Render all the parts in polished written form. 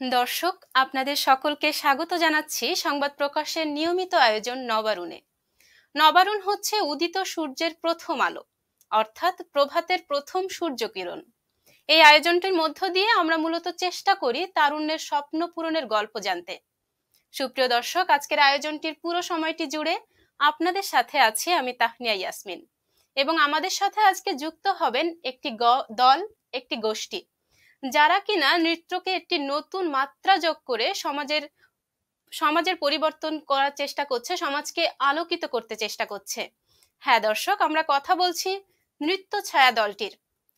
দর্শক, আপনাদের সকলকে স্বাগত জানাচ্ছি সংবাদ প্রকাশের নিয়মিত আয়োজন নবারুণে। নবারুণ হচ্ছে উদিত সূর্যের প্রথম আলো, অর্থাৎ প্রভাতের প্রথম সূর্যকিরণ। এই আয়োজনটির মধ্য দিয়ে আমরা মূলত চেষ্টা করি তারুণ্যের স্বপ্ন পূরণের গল্প জানতে। সুপ্রিয় দর্শক, আজকের আয়োজনটির পুরো সময়টি জুড়ে আপনাদের সাথে আছি আমি তাহনিয়া ইয়াসমিন, এবং আমাদের সাথে আজকে যুক্ত হবেন একটি দল, একটি গোষ্ঠী, যারা কিনা নৃত্যকে একটি নতুন মাত্রা যোগ করে সমাজের পরিবর্তন করার চেষ্টা করছে, সমাজকে আলোকিত করতে চেষ্টা করছে। হ্যাঁ দর্শক, আমরা কথা বলছি নৃত্য ছায়া দলটির।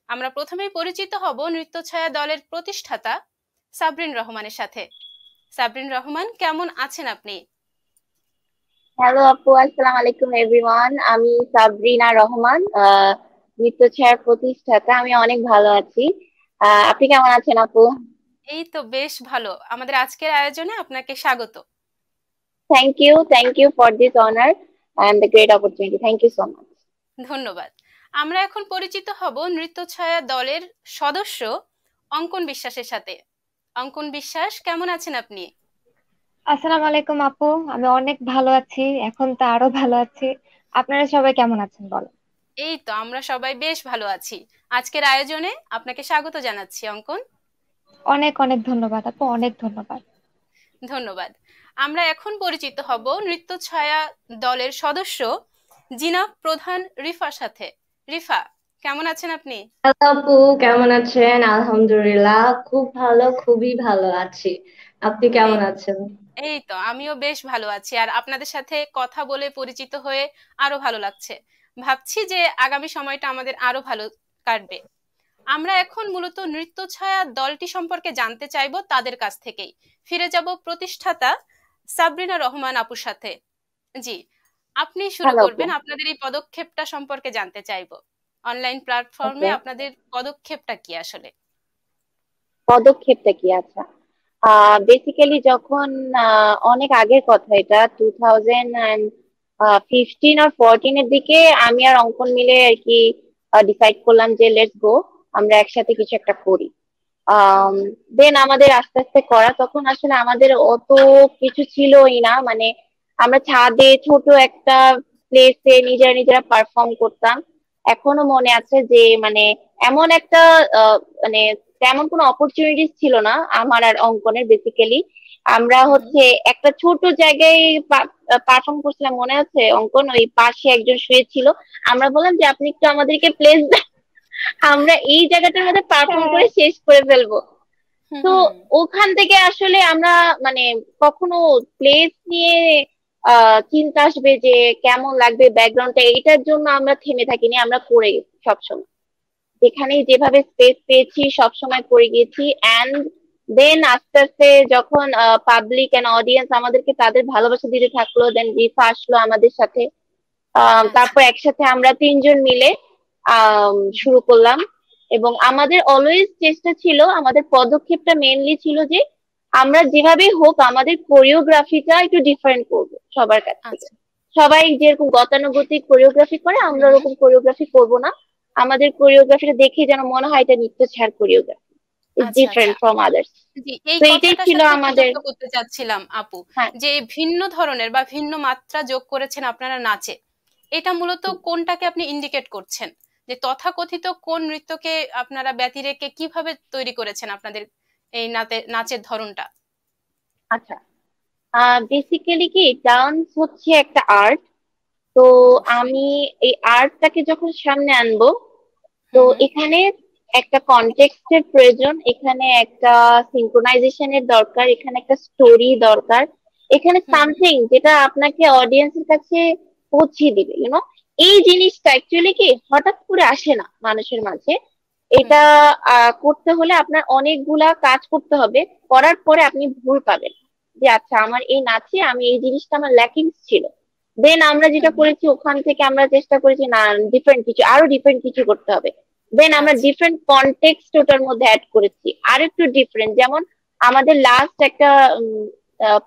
আমরা প্রথমেই পরিচিত হব নৃত্য ছায়া দলের প্রতিষ্ঠাতা সাবরিন রহমানের সাথে। সাবরিন রহমান, কেমন আছেন আপনি? হ্যালো আপু, আসসালামু আলাইকুম এভরিওয়ান। আমি সাবরিনা রহমান, নৃত্য ছায়ার প্রতিষ্ঠাতা। আমি অনেক ভালো আছি। আপনি কেমন আছেন আপু? এই তো বেশ ভালো। আমাদের আজকের আয়োজনে আপনাকে স্বাগত। Thank you for this honour and the great opportunity. Thank you so much. ধন্যবাদ। আমরা এখন পরিচিত হব নৃত্য ছায়া দলের সদস্য অঙ্কন বিশ্বাসের সাথে। অঙ্কন বিশ্বাস, কেমন আছেন আপনি? আসসালামু আলাইকুম আপু, আমি অনেক ভালো আছি। এখন তো আরো ভালো আছি। আপনারা সবাই কেমন আছেন বলো? এই তো আমরা সবাই বেশ ভালো আছি। আজকের আয়োজনে আপনাকে স্বাগত জানাচ্ছি অঙ্কন। অনেক অনেক ধন্যবাদ আপু, অনেক ধন্যবাদ। ধন্যবাদ। আমরা এখন পরিচিত হব নৃত্য ছায়া দলের সদস্য জিনা প্রধান রিফার সাথে। রিফা, কেমন আছেন আপনি? হ্যালো আপু, কেমন আছেন? আলহামদুলিল্লাহ, খুব ভালো, খুবই ভালো আছি। আপনি এই কেমন আছেন? এই তো আমিও বেশ ভালো আছি, আর আপনাদের সাথে কথা বলে পরিচিত হয়ে আরো ভালো লাগছে। ভাবছি যে আগামী সময়টা আমাদের আরো ভালো কাটবে। আমরা এখন মূলত নৃত্য ছায়া দলটি সম্পর্কে জানতে চাইবো তাদের কাছ থেকেই। ফিরে যাব প্রতিষ্ঠাতা সাবরিনা রহমান আপুর সাথে। জি, আপনি শুরু হ্যালো আপু। করবেন, আপনাদের এই পদক্ষেপটা সম্পর্কে জানতে চাইবো। অনলাইন প্ল্যাটফর্মে ওকে, আপনাদের পদক্ষেপটা কি আসলে? পদক্ষেপটা কি? আচ্ছা, বেসিক্যালি যখন অনেক আগের কথা, এটা 2015 আর 14 এর দিকে আমি আর অঙ্কন মিলে আর কি ডিসাইড করলাম যে লেটস গো, আমরা একসাথে কিছু একটা করি। হুম। দেন আমাদের আস্তে আস্তে করা, তখন আসলে আমাদের অত কিছু ছিলই না, মানে আমরা ছাদে ছোট একটা প্লেসে নিজেরা নিজেরা পারফর্ম করতাম। এখনো মনে আছে যে মানে এমন একটা মানে তেমন কোনো অপরচুনিটিস ছিল না আমার আর অঙ্কনের। বেসিক্যালি আমরা হুম। হচ্ছে একটা ছোট জায়গায় পারফর্ম করছিলাম, মনে আছে অঙ্কন? ওই পাশে একজন শুয়েছিল, আমরা বললাম যে আপনি একটু আমাদেরকে প্লেস, আমরা এই জায়গাটার মধ্যে পারফর্ম হ্যাঁ। করে শেষ করে ফেলবো। হুম। তো হুম। ওখান থেকে আসলে আমরা মানে কখনো প্লেস নিয়ে চিন্তা আসবে যে কেমন লাগবে ব্যাকগ্রাউন্ডটা, এটার জন্য আমরা থেমে থাকিনি, আমরা করে গেছি সবসময়। যেখানেই যেভাবে স্পেস পেয়েছি সবসময় করে গিয়েছি। অ্যান্ড দেন আস্তে আস্তে যখন পাবলিক এন্ড অডিয়েন্স আমাদেরকে তাদের ভালোবাসা দিতে থাকলো, দেন রিফা আসলো আমাদের সাথে। আচ্ছা। তারপর একসাথে আমরা তিনজন মিলে শুরু করলাম। এবং আমাদের অলওয়েজ চেষ্টা ছিল, আমাদের পদক্ষেপটা মেনলি ছিল যে আমরা যেভাবে হোক আমাদের কোরিওগ্রাফিটা একটু ডিফারেন্ট করবো সবার কাছ থেকে। আচ্ছা। সবাই যেরকম গতানুগতিক কোরিওগ্রাফি করে, আমরা হুম। ওরকম কোরিওগ্রাফি করব না। আমাদের কোরিওগ্রাফিটা দেখে যেন মনে হয় এটা নৃত্য ছাড় কোরিওগ্রাফি, ইজ আচ্ছা। আচ্ছা। Different from others. জি, এই তো এটাই কথাটার ছিল সাথে একটু আমাদের। যুক্ত করতে চাচ্ছিলাম আপু, হ্যাঁ, যে ভিন্ন ধরনের বা ভিন্ন মাত্রা যোগ করেছেন আপনারা নাচে। এটা মূলত কোনটাকে আপনি ইন্ডিকেট করছেন, যে তথাকথিত কোন নৃত্যকে আপনারা ব্যতি রেখে কিভাবে তৈরি করেছেন আপনাদের এই নাচের ধরনটা? আচ্ছা, বেসিক্যালি কি ডান্স হচ্ছে একটা আর্ট। তো অবশ্যই। আমি এই আর্টটাকে যখন সামনে আনবো, তো হুম। হুম। এখানে একটা কনটেক্সটের প্রয়োজন, এখানে একটা সিনক্রোনাইজেশনের দরকার, এখানে একটা স্টোরি দরকার, এখানে হুম। হুম। সামথিং যেটা আপনাকে অডিয়েন্সের কাছে পৌঁছে দিবে, এই জিনিসটা অ্যাকচুয়ালি কি হঠাৎ করে আসে না মানুষের মাঝে। হুম। এটা করতে হলে আপনার অনেকগুলা কাজ করতে হবে, করার পরে আপনি ভুল পাবেন যে আচ্ছা আমার এই নাচে আমি এই জিনিসটা আমার ল্যাকিংস ছিল। দেন আমরা যেটা হুম। হুম। করেছি ওখান থেকে আমরা চেষ্টা করেছি না, ডিফারেন্ট কিছু, আরো ডিফারেন্ট কিছু করতে হবে। দেন আমরা আচ্ছা। ডিফারেন্ট কনটেক্সট ওটার মধ্যে অ্যাড করেছি, আর একটু ডিফারেন্ট। যেমন আমাদের লাস্ট একটা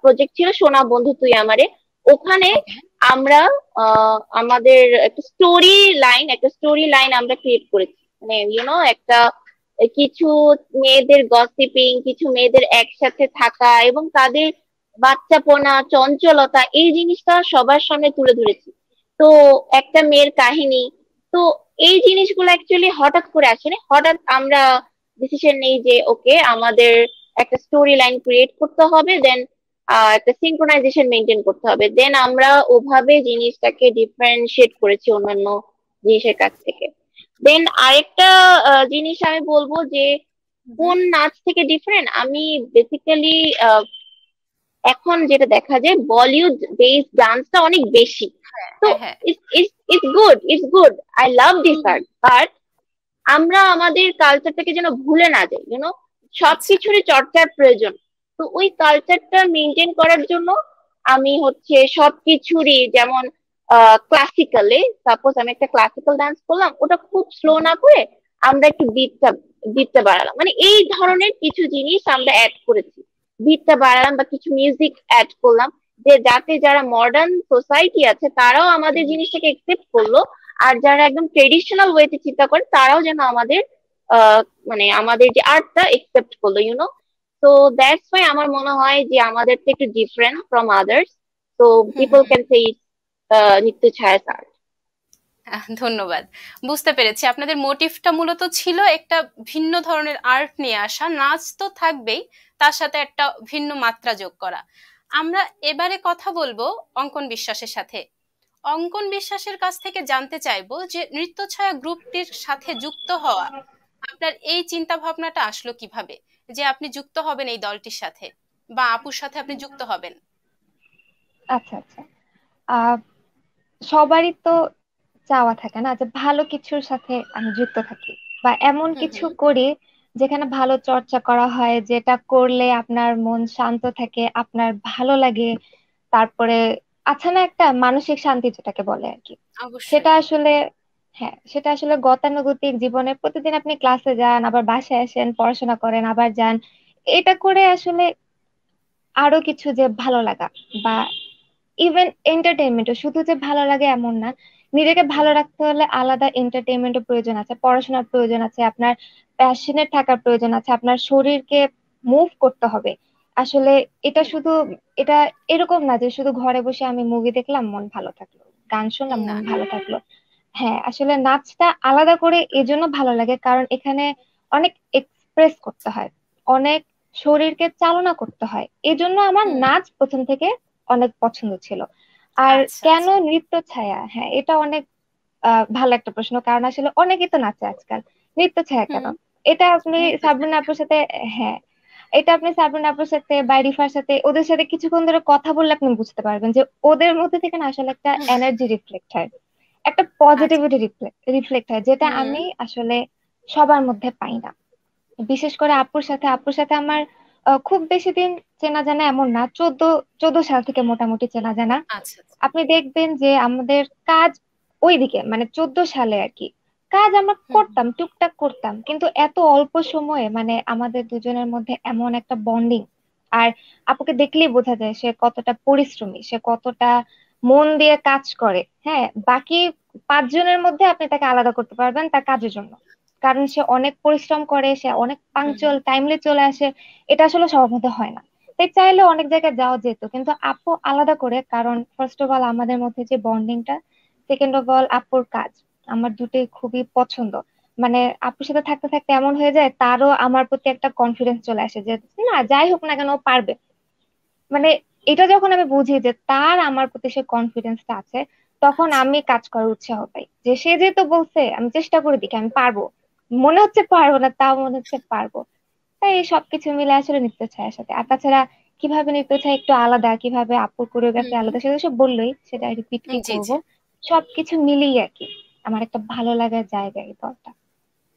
প্রজেক্ট ছিল সোনা বন্ধু তুই আমারে। ওখানে ওকে। আমরা আমাদের একটা স্টোরি লাইন আমরা ক্রিয়েট করেছি, মানে একটা কিছু মেয়েদের গসিপিং, কিছু মেয়েদের একসাথে থাকা এবং তাদের বাচ্চাপনা, চঞ্চলতা, এই জিনিসটা সবার সামনে তুলে ধরেছি। তো একটা মেয়ের কাহিনী, তো এই জিনিসগুলো অ্যাকচুয়ালি হঠাৎ করে আসেনি, হঠাৎ আমরা ডিসিশন নেই যে ওকে আমাদের একটা স্টোরি লাইন ক্রিয়েট করতে হবে, দেন একটা সিঙ্ক্রোনাইজেশন মেনটেন করতে হবে, দেন আমরা ওভাবে জিনিসটাকে ডিফারেন্সিয়েট করেছি অন্যান্য জিনিসের কাছ থেকে। দেন আরেকটা জিনিস আমি বলবো যে হুম, কোন নাচ থেকে ডিফারেন্ট, আমি বেসিক্যালি এখন যেটা দেখা যায় বলিউড বেসড ডান্সটা অনেক বেশি। তো হ্যাঁ হ্যাঁ। It's good, I love this hmm, art, but আমরা আমাদের কালচারটাকে যেন ভুলে না যাই, আচ্ছা। সবকিছুরই চর্চার প্রয়োজন। তো ওই কালচারটা মেনটেন করার জন্য আমি হচ্ছে সবকিছুরই, যেমন ক্লাসিক্যালে সাপোজ আমি একটা ক্লাসিক্যাল ডান্স করলাম, ওটা খুব স্লো হুম, না করে আমরা একটু বিটটা বাড়ালাম, মানে এই ধরনের কিছু জিনিস আমরা অ্যাড করেছি। বিটটা বাড়ালাম বা কিছু মিউজিক অ্যাড করলাম, যে যাতে যারা মডার্ন সোসাইটি আছে তারাও আমাদের হুম, জিনিসটাকে একসেপ্ট করলো, আর যারা একদম ট্রেডিশনাল ওয়েতে চিন্তা করে তারাও যেন আমাদের আহ মানে আমাদের যে আর্টটা একসেপ্ট করলো তো দ্যাটস ওয়াই আমার মনে হয় যে আমাদের তো একটু ডিফারেন্ট ফ্রম আদার্স, তো হুম, পিপল হুম। ক্যান সে নৃত্য ছায়া আর্ট। ধন্যবাদ। বুঝতে পেরেছি আপনাদের মোটিভটা মূলত ছিল একটা ভিন্ন ধরনের আর্ট নিয়ে আসা, নাচ তো থাকবেই, তার সাথে একটা ভিন্ন মাত্রা যোগ করা। আমরা এবারে কথা বলবো অঙ্কন বিশ্বাসের সাথে। অঙ্কন বিশ্বাসের কাছ থেকে জানতে চাইবো যে নৃত্যছায়া গ্রুপটির সাথে যুক্ত হওয়া, আপনার এই চিন্তা ভাবনাটা আসলো কিভাবে যে আপনি যুক্ত হবেন এই দলটির সাথে, বা আপুর সাথে আপনি যুক্ত হবেন? আচ্ছা আচ্ছা। আহ সবারই তো চাওয়া থাকে না যে ভালো কিছুর সাথে আমি যুক্ত থাকি, বা এমন হুম কিছু হুম। করি যেখানে ভালো চর্চা করা হয়, যেটা করলে আপনার মন শান্ত থাকে, আপনার ভালো লাগে। তারপরে আছে না একটা মানসিক শান্তি যেটাকে বলে আর কি, সেটা অবশ্যই। আসলে, হ্যাঁ সেটা আসলে গতানুগতিক জীবনে প্রতিদিন আপনি ক্লাসে যান, আবার বাসায় আসেন, পড়াশোনা করেন, আবার যান, এটা করে আসলে আরো কিছু যে ভালো লাগা, বা ইভেন এন্টারটেইনমেন্টও শুধু যে ভালো লাগে এমন না। নিজেকে হুম ভালো হুম। রাখতে হলে আলাদা এন্টারটেইনমেন্টের প্রয়োজন আছে, পড়াশোনার প্রয়োজন আছে, আপনার প্যাশনেট থাকার প্রয়োজন আছে, আপনার শরীরকে মুভ করতে হবে। আসলে এটা হুম, শুধু, এটা এরকম না যে শুধু ঘরে বসে আমি মুভি দেখলাম মন ভালো থাকলো, গান শুনলাম না মন না। ভালো থাকলো। হ্যাঁ আসলে নাচটা আলাদা করে এজন্য ভালো লাগে কারণ এখানে অনেক এক্সপ্রেস করতে হয়, অনেক শরীরকে চালনা করতে হয়, এজন্য আমার হুম। নাচ প্রথম থেকে অনেক পছন্দ ছিল। আর আচ্ছা কেন আচ্ছা। নৃত্য ছায়া, হ্যাঁ এটা অনেক ভালো একটা প্রশ্ন, কারণ আসলে অনেকেই তো নাচে আজকাল, নৃত্য ছায়া কেন? হুম। এটা আপনি নৃত্য সাবরিনা ছায়া। আপুর সাথে, হ্যাঁ এটা আপনি সাবরিনা আপুর সাথে বা রিফার সাথে ওদের সাথে কিছুক্ষণ ধরে কথা বললে আপনি বুঝতে পারবেন যে ওদের মধ্যে থেকে না আসলে একটা এনার্জি রিফ্লেক্ট হয়, একটা আচ্ছা। পজিটিভিটি রিফ্লেক্ট হয়, যেটা হুম আমি আসলে সবার মধ্যে পাই না। বিশেষ করে আপুর সাথে আমার খুব বেশি দিন চেনা জানা এমন না, 14 সাল থেকে মোটামুটি চেনা জানা। আচ্ছা আচ্ছা। আপনি দেখবেন যে আমাদের কাজ ওইদিকে, মানে 14 সালে আর কি, কাজ আমরা হুম করতাম, টুকটাক করতাম, কিন্তু এত অল্প সময়ে মানে আমাদের দুজনের মধ্যে এমন একটা বন্ডিং। আর আপুকে দেখলেই বোঝা যায় সে কতটা পরিশ্রমী, সে কতটা মন দিয়ে কাজ করে। হ্যাঁ, বাকি 5 জনের মধ্যে আপনি তাকে আলাদা করতে পারবেন তার কাজের জন্য, কারণ সে অনেক পরিশ্রম করে, সে অনেক হুম হুম। পাংচুয়াল, টাইমলি চলে আসে। এটা আসলে সবার মধ্যে হয় না। তাই চাইলে অনেক জায়গায় যাওয়া যেত, কিন্তু আপু আলাদা করে, কারণ ফার্স্ট অফ অল আমাদের মধ্যে যে বন্ডিংটা, সেকেন্ড অফ অল আপুর কাজ, আমার দুটোই খুবই পছন্দ। মানে আপুর সাথে থাকতে থাকতে এমন হয়ে যায় তারও আমার প্রতি একটা কনফিডেন্স চলে আসে যে না যাই হোক না কেন ও পারবে। মানে এটা যখন আমি বুঝি যে তার আমার প্রতি সে কনফিডেন্সটা আছে, তখন আচ্ছা। আমি কাজ করার উৎসাহ পাই, যে সে যেহেতু বলছে আমি চেষ্টা করে দেখি আমি পারবো। মনে হচ্ছে পারবো না, তাও মনে হচ্ছে পারবো। তাই এই সবকিছু মিলে আসলে নৃত্য ছায়ার সাথে। আর তাছাড়া কিভাবে নৃত্য ছায়া একটু আলাদা, কিভাবে আপুর হুম কোরিওগ্রাফি হুম। আলাদা, সেটা সব বললোই, সেটা রিপিট কি জি করব। জি। সবকিছু মিলিয়ে আর কি আমার একটা ভালো লাগার জায়গা এই দলটা।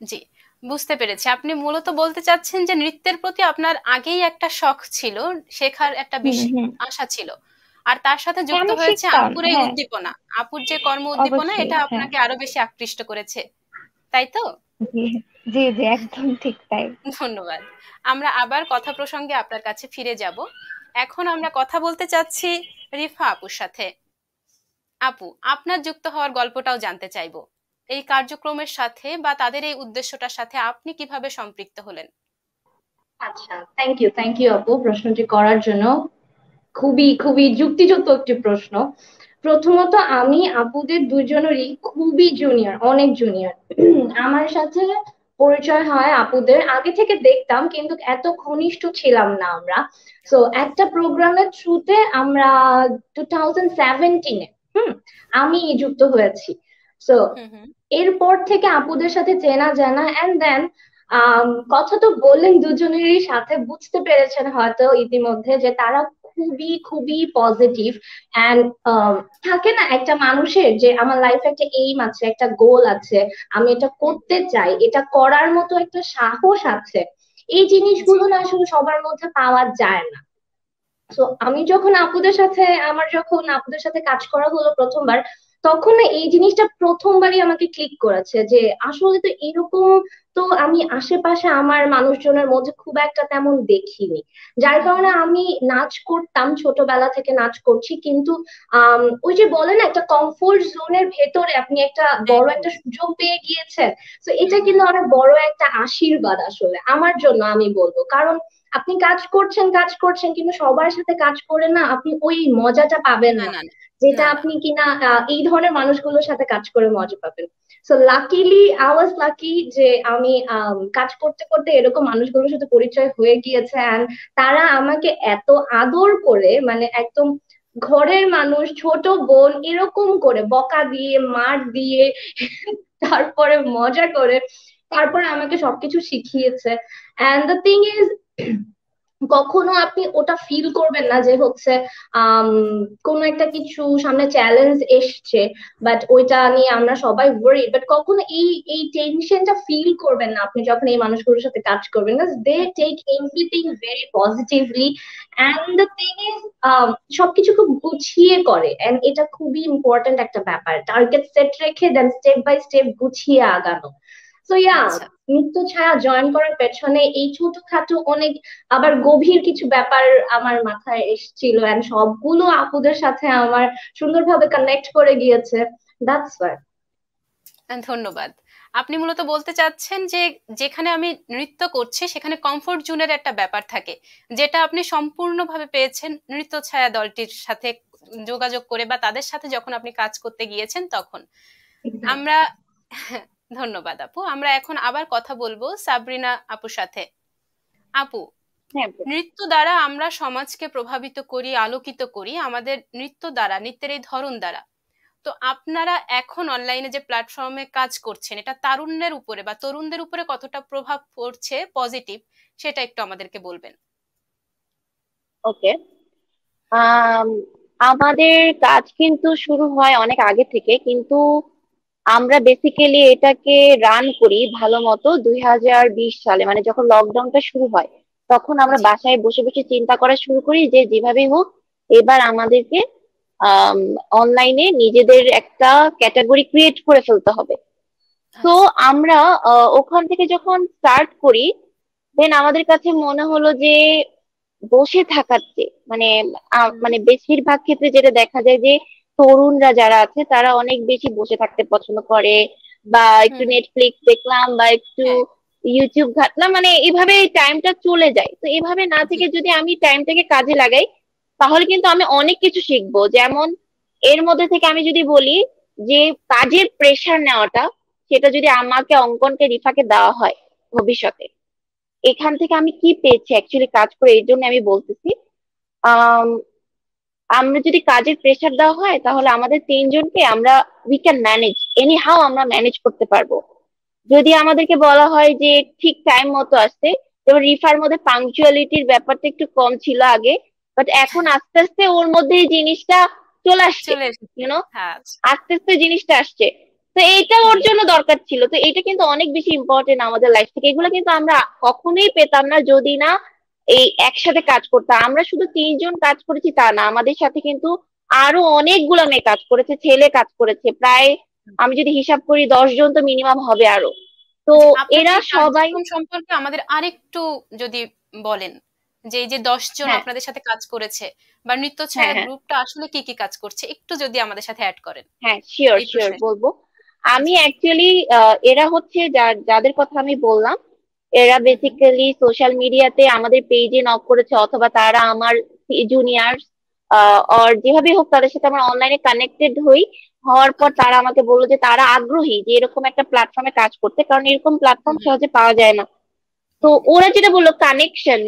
জি, বুঝতে পেরেছি। আপনি মূলত বলতে চাচ্ছেন যে নৃত্যের প্রতি আপনার আগেই একটা শখ ছিল, শেখার একটা হুম হুম। আশা ছিল। আর তার সাথে হ্যাঁ যুক্ত আমি হয়েছে শিখতাম, আপুর এই হ্যাঁ উদ্দীপনা। আপুর যে কর্ম উদ্দীপনা, অবশ্যই, এটা হ্যাঁ। আপনাকে আরো বেশি আকৃষ্ট করেছে। তাই তো? জি জি জি, একদম ঠিক তাই। ধন্যবাদ। আমরা আবার কথা প্রসঙ্গে আপনার কাছে ফিরে যাব। এখন আমরা কথা বলতে চাচ্ছি রিফা আপুর সাথে। আপু, আপনার যুক্ত হওয়ার গল্পটাও জানতে চাইবো। এই কার্যক্রমের সাথে বা তাদের এই উদ্দেশ্যটার সাথে আপনি কিভাবে সম্পৃক্ত হলেন? আচ্ছা, থ্যাংক ইউ আপু প্রশ্নটি করার জন্য। খুবই খুবই যুক্তিযুক্ত একটি প্রশ্ন। প্রথমত আমি আপুদের দুজনেরই খুবই জুনিয়র, অনেক জুনিয়র। আমার সাথে পরিচয় হয় আপুদের আগে থেকে দেখতাম, কিন্তু এত ঘনিষ্ঠ ছিলাম না আমরা। তো একটা প্রোগ্রামের থ্রুতে আমরা 2017-এ আমি যুক্ত হয়েছি। তো হুম হুম। এরপর থেকে আপুদের সাথে চেনা জানা, এন্ড দেন কথা তো বললেন, দুজনেরই সাথে বুঝতে পেরেছেন হয়তো ইতিমধ্যে যে তারা খুবই খুবই পজিটিভ। অ্যান্ড থাকে না একটা মানুষের যে আমার লাইফে একটা এইম আছে, একটা গোল আছে, আমি এটা করতে চাই, এটা করার মতো একটা সাহস আছে, এই জি। জিনিসগুলো না আসলে সবার মধ্যে পাওয়া যায় না। তো আমি যখন আপুদের সাথে কাজ করা হলো প্রথমবার, তখন না এই জিনিসটা প্রথমবারই আমাকে ক্লিক করেছে যে আসলে তো এরকম তো আমি আশেপাশে আমার মানুষজনের মধ্যে খুব একটা তেমন দেখিনি। যার হুম কারণে হুম। আমি নাচ করতাম, ছোটবেলা থেকে নাচ করছি, কিন্তু ওই যে বলে না, একটা কমফোর্ট জোনের ভেতরে আপনি একটা বড় একদম। একটা সুযোগ পেয়ে গিয়েছেন। তো হুম এটা হুম। কিন্তু অনেক বড় একটা আশীর্বাদ আসলে আমার জন্য, আমি বলবো। কারণ আপনি কাজ করছেন কিন্তু সবার সাথে কাজ করে না আপনি ওই মজাটা পাবেন না না, না না। যেটা না না। আপনি কিনা এই ধরনের মানুষগুলোর সাথে কাজ করে মজা পাবেন। So luckily I was lucky যে আমি কাজ করতে করতে এরকম মানুষগুলোর সাথে পরিচয় হয়ে গিয়েছে, and তারা আমাকে এত আদর করে, মানে একদম ঘরের মানুষ, ছোট বোন এরকম করে বকা দিয়ে, মার দিয়ে, তারপরে মজা করে, তারপরে আমাকে সবকিছু শিখিয়েছে। এন্ড দ্য থিং ইজ, কখনো আপনি ওটা ফিল করবেন না যে হচ্ছে আম, কোনো একটা কিছু সামনে চ্যালেঞ্জ এসছে, বাট ওইটা নিয়ে আমরা সবাই ওয়ারি, বাট কখনো এই টেনশনটা ফিল করবেন না আপনি যখন এই মানুষগুলোর সাথে কাজ করবেন, they take everything very positively. And the thing is, সবকিছু খুব গুছিয়ে করে, এন্ড এটা খুবই ইম্পর্টেন্ট একটা ব্যাপার, টার্গেট সেট রেখে দেন স্টেপ বাই স্টেপ গুছিয়ে আগানো। তো ইয়া, আচ্ছা। নৃত্য ছায়া জয়েন করার পেছনে এই ছোটখাটো অনেক আবার গভীর কিছু ব্যাপার আমার মাথায় এসেছিল, এন্ড সবগুলো আপুদের সাথে আমার সুন্দরভাবে কানেক্ট করে গিয়েছে। That's why. ধন্যবাদ। আপনি মূলত বলতে চাচ্ছেন যে যেখানে আমি নৃত্য করছি সেখানে কমফোর্ট জোনের একটা ব্যাপার থাকে, যেটা আপনি সম্পূর্ণভাবে পেয়েছেন নৃত্য ছায়া দলটির সাথে যোগাযোগ করে বা তাদের সাথে যখন আপনি কাজ করতে গিয়েছেন তখন। আমরা ধন্যবাদ আপু। আমরা এখন আবার কথা বলবো সাবরিনা আপুর সাথে। আপু, হ্যাঁ। নৃত্য দ্বারা আমরা সমাজকে প্রভাবিত করি, আলোকিত করি আমাদের নৃত্য দ্বারা, নৃত্যের এই ধরন দ্বারা। তো আপনারা এখন অনলাইনে যে প্ল্যাটফর্মে কাজ করছেন, এটা তারুণ্যের উপরে বা তরুণদের উপরে কতটা প্রভাব পড়ছে পজিটিভ, সেটা একটু আমাদেরকে বলবেন। ওকে। আম, আমাদের কাজ কিন্তু শুরু হয় অনেক আগে থেকে, কিন্তু আমরা বেসিক্যালি এটাকে রান করি ভালো মতো 2020 সালে, মানে যখন লকডাউনটা শুরু হয় তখন আমরা জি। বাসায় বসে বসে চিন্তা করা শুরু করি যে যেভাবেই হোক এবার আমাদেরকে অনলাইনে নিজেদের একটা ক্যাটাগরি ক্রিয়েট করে ফেলতে হবে। তো আচ্ছা। আমরা ওখান থেকে যখন স্টার্ট করি, দেন আমাদের কাছে মনে হলো যে বসে থাকার চেয়ে হুম মানে বেশিরভাগ ক্ষেত্রে যেটা দেখা যায় যে তরুণরা যারা আছে তারা অনেক বেশি বসে থাকতে পছন্দ করে, বা একটু হুম হুম। নেটফ্লিক্স দেখলাম বা একটু হ্যাঁ। ইউটিউব ঘাটলাম, মানে এভাবে টাইমটা চলে যায়। তো এভাবে না জি। থেকে যদি আমি টাইমটাকে কাজে লাগাই তাহলে কিন্তু আমি অনেক কিছু শিখবো। যেমন এর মধ্যে থেকে আমি যদি বলি যে কাজের প্রেশার নেওয়াটা, সেটা যদি আমাকে অঙ্কনকে রিফাকে দেওয়া হয় ভবিষ্যতে, এখান থেকে আমি কি পেয়েছি অ্যাকচুয়ালি কাজ করে, এর জন্য আমি বলতেছি। আম, আমরা যদি কাজের প্রেশার দেওয়া হয় তাহলে আমাদের তিনজনকে আমরা we can manage, any how আমরা ম্যানেজ করতে পারবো। যদি আমাদেরকে বলা হয় যে ঠিক টাইম মতো আসতে, যেমন রিফার মধ্যে পাংচুয়ালিটির ব্যাপারটা একটু কম ছিল আগে, বাট এখন আস্তে আস্তে ওর মধ্যে এই জিনিসটা চলে আসছে, চলে এসেছে। ইউনো, হ্যাঁ আচ্ছা। আস্তে আস্তে জিনিসটা আসছে। তো এইটা ওর জি। জন্য দরকার ছিল। তো এটা কিন্তু অনেক বেশি ইম্পর্টেন্ট আমাদের লাইফ থেকে, এগুলো কিন্তু আমরা কখনোই পেতাম না যদি না এই একসাথে কাজ করতাম। আমরা শুধু তিনজন কাজ করেছি তা না, আমাদের সাথে কিন্তু আরো অনেকগুলো মেয়ে কাজ করেছে, ছেলে কাজ করেছে প্রায়, আমি যদি হিসাব করি 10 জন তো মিনিমাম হবে আরো। তো জি, আপনাদের এরা এই সবাই, কার্যক্রম সম্পর্কে আমাদের আরেকটু যদি বলেন, যে এই যে 10 জন হ্যাঁ আপনাদের সাথে কাজ করেছে বা নৃত্য হ্যাঁ ছায়া হ্যাঁ গ্রুপটা আসলে কি কি কাজ করছে, একটু যদি আমাদের সাথে অ্যাড করেন হ্যাঁ, শিওর এই শিওর প্রশ্নে। বলবো। আমি অ্যাকচুয়ালি এরা হচ্ছে যাদের কথা আমি বললাম, এরা হুম হুম বেসিক্যালি সোশ্যাল মিডিয়াতে আমাদের পেজে নক করেছে, অথবা তারা আমার জুনিয়র আর যেভাবে হোক তাদের সাথে আমরা অনলাইনে কানেক্টেড হই। হওয়ার পর ওকে। তারা আমাকে বললো যে তারা আগ্রহী যে এরকম একটা প্ল্যাটফর্মে কাজ করতে, কারণ এরকম প্ল্যাটফর্ম হুম হুম সহজে পাওয়া যায় না। তো হুম ওরা যেটা বললো কানেকশন,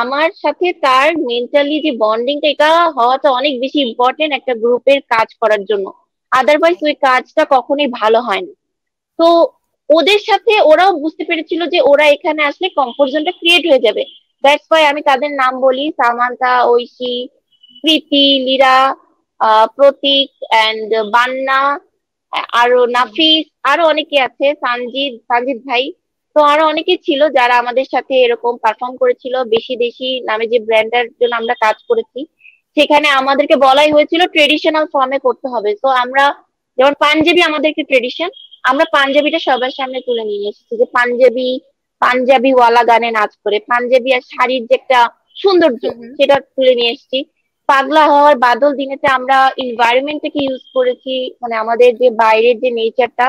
আমার সাথে তার মেন্টালি যে বন্ডিংটা, এটা হওয়াটা অনেক বেশি ইম্পর্টেন্ট একটা গ্রুপের কাজ করার জন্য। আদারওয়াইজ ওই কাজটা কখনোই ভালো হয় না। তো ওদের সাথে ওরাও বুঝতে পেরেছিল যে ওরা এখানে আসলে কমফোর্ট জোনটা ক্রিয়েট হয়ে যাবে। দ্যাটস ওয়াই আমি তাদের নাম বলি, সামান্তা, ঐশী, প্রীতি, লীরা, প্রতীক এন্ড বান্না, আরো হুম নাফিস, আরো অনেকে আছে, সঞ্জিত সঞ্জিত ভাই। তো আরো অনেকে ছিল যারা আমাদের সাথে এরকম পারফর্ম করেছিল। বেশি দেশি নামে যে ব্র্যান্ডের জন্য আমরা কাজ করেছি, সেখানে আমাদেরকে বলাই হয়েছিল ট্রেডিশনাল ফর্মে করতে হবে। তো আমরা যেমন পাঞ্জাবি আমাদেরকে ট্রেডিশন, আমরা পাঞ্জাবিটা সবার সামনে তুলে নিয়ে এসেছি, যে পাঞ্জাবি, পাঞ্জাবি ওয়ালা গানে নাচ করে পাঞ্জাবি আর শাড়ির যে একটা সৌন্দর্য, হুম হুম সেটা তুলে নিয়ে এসেছি। পাগলা হওয়ার বাদল দিনেতে আমরা এনভায়রনমেন্টটাকে ইউজ করেছি, মানে আমাদের যে বাইরের যে নেচারটা